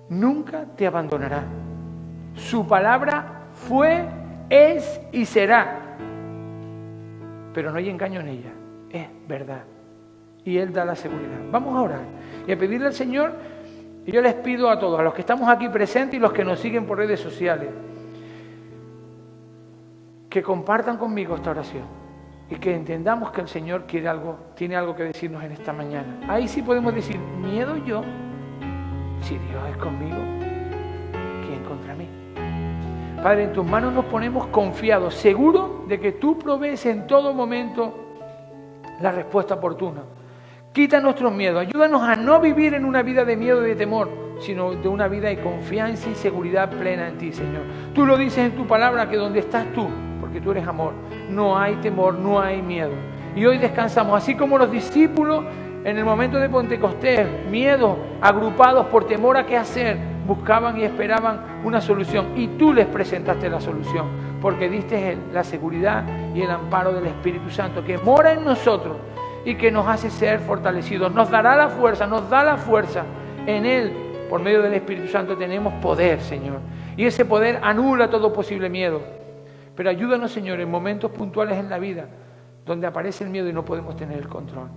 Nunca te abandonará. Su palabra fue, es y será. Pero no hay engaño en ella. Es verdad. Y Él da la seguridad. Vamos a orar y a pedirle al Señor. Y yo les pido a todos, a los que estamos aquí presentes y los que nos siguen por redes sociales, que compartan conmigo esta oración y que entendamos que el Señor tiene algo que decirnos en esta mañana. Ahí sí podemos decir, miedo yo, si Dios es conmigo, ¿quién contra mí? Padre, en tus manos nos ponemos confiados, seguros de que tú provees en todo momento la respuesta oportuna. Quita nuestros miedos, ayúdanos a no vivir en una vida de miedo y de temor, sino de una vida de confianza y seguridad plena en ti, Señor. Tú lo dices en tu palabra, que donde estás tú, porque tú eres amor, no hay temor, no hay miedo. Y hoy descansamos, así como los discípulos en el momento de Pentecostés, miedos, agrupados por temor a qué hacer. buscaban y esperaban una solución, y tú les presentaste la solución, porque diste la seguridad y el amparo del Espíritu Santo que mora en nosotros y que nos hace ser fortalecidos. Nos dará la fuerza, nos da la fuerza. En Él, por medio del Espíritu Santo, tenemos poder, Señor. Y ese poder anula todo posible miedo. Pero ayúdanos, Señor, en momentos puntuales en la vida donde aparece el miedo y no podemos tener el control.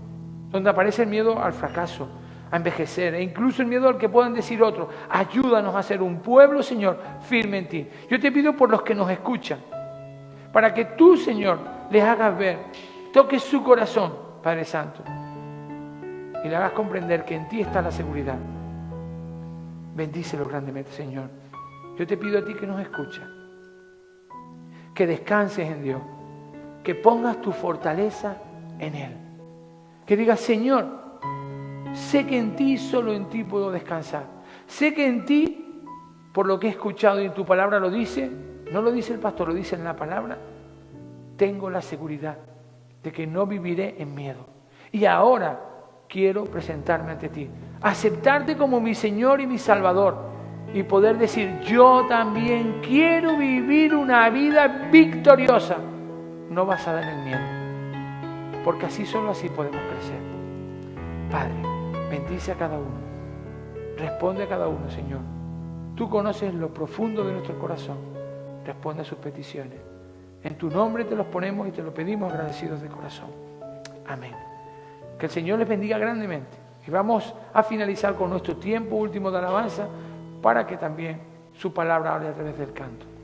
Donde aparece el miedo al fracaso, a envejecer, e incluso el miedo al que puedan decir otros. Ayúdanos a ser un pueblo, Señor, firme en ti. Yo te pido por los que nos escuchan, para que tú, Señor, les hagas ver, toques su corazón, Padre Santo, y le hagas comprender que en ti está la seguridad. Bendícelo grandemente, Señor. Yo te pido a ti que nos escuchas, que descanses en Dios, que pongas tu fortaleza en Él. Que digas, Señor, sé que en ti, solo en ti puedo descansar. Sé que en ti, por lo que he escuchado y en tu palabra lo dice, no lo dice el pastor, lo dice en la palabra, tengo la seguridad de que no viviré en miedo. Y ahora quiero presentarme ante ti, aceptarte como mi Señor y mi Salvador, y poder decir, yo también quiero vivir una vida victoriosa, no basada en el miedo, porque así, solo así podemos crecer. Padre, bendice a cada uno, responde a cada uno, Señor. Tú conoces lo profundo de nuestro corazón, responde a sus peticiones. En tu nombre te los ponemos y te lo pedimos agradecidos de corazón. Amén. Que el Señor les bendiga grandemente. Y vamos a finalizar con nuestro tiempo último de alabanza, para que también su palabra hable a través del canto. Que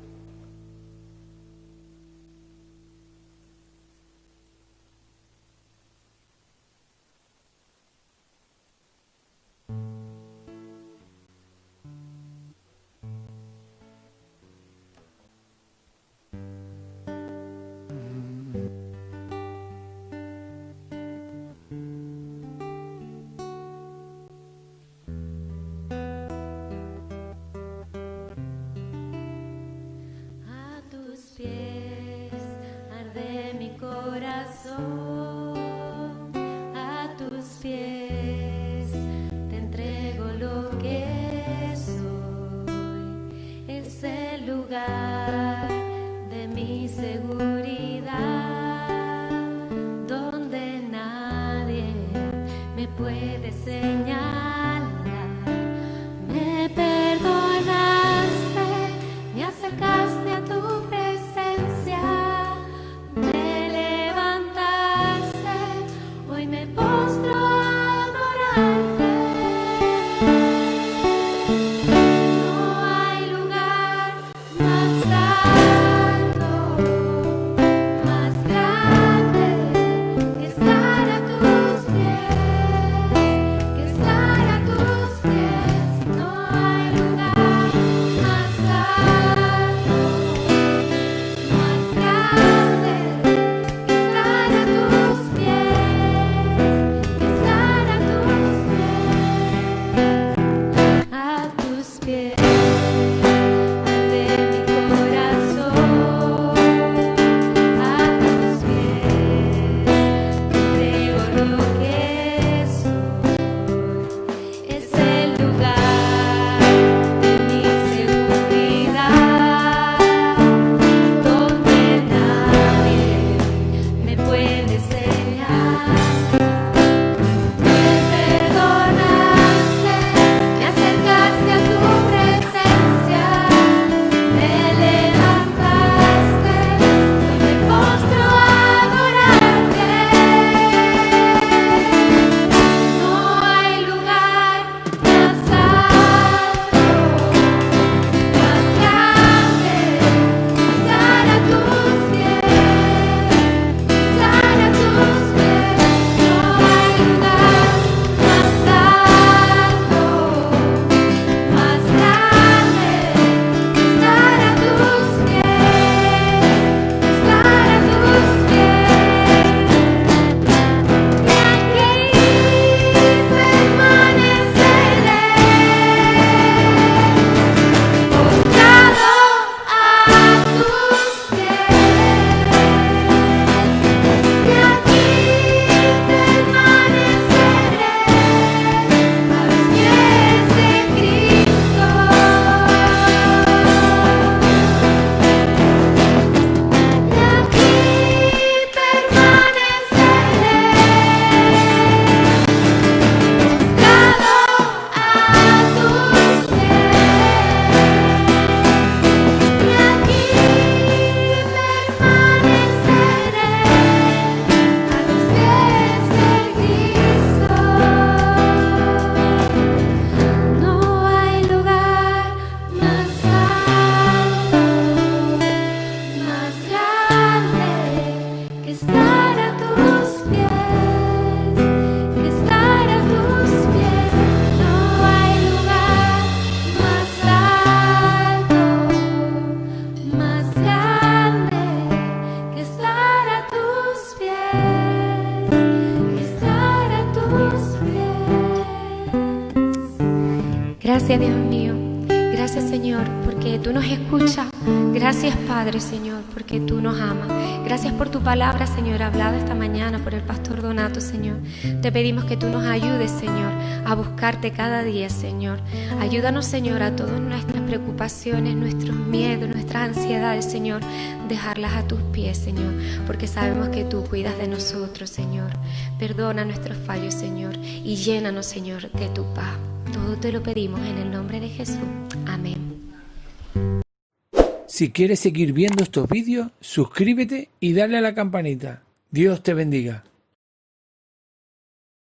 Gracias, Dios mío. Gracias, Señor, porque tú nos escuchas. Gracias, Padre, Señor, porque tú nos amas. Gracias por tu palabra, Señor, hablada esta mañana por el pastor Donato, Señor. Te pedimos que tú nos ayudes, Señor, a buscarte cada día, Señor. Ayúdanos, Señor, a todas nuestras preocupaciones, nuestros miedos, nuestras ansiedades, Señor, dejarlas a tus pies, Señor, porque sabemos que tú cuidas de nosotros, Señor. Perdona nuestros fallos, Señor, y llénanos, Señor, de tu paz. Todo te lo pedimos en el nombre de Jesús. Amén. Si quieres seguir viendo estos vídeos, suscríbete y dale a la campanita. Dios te bendiga.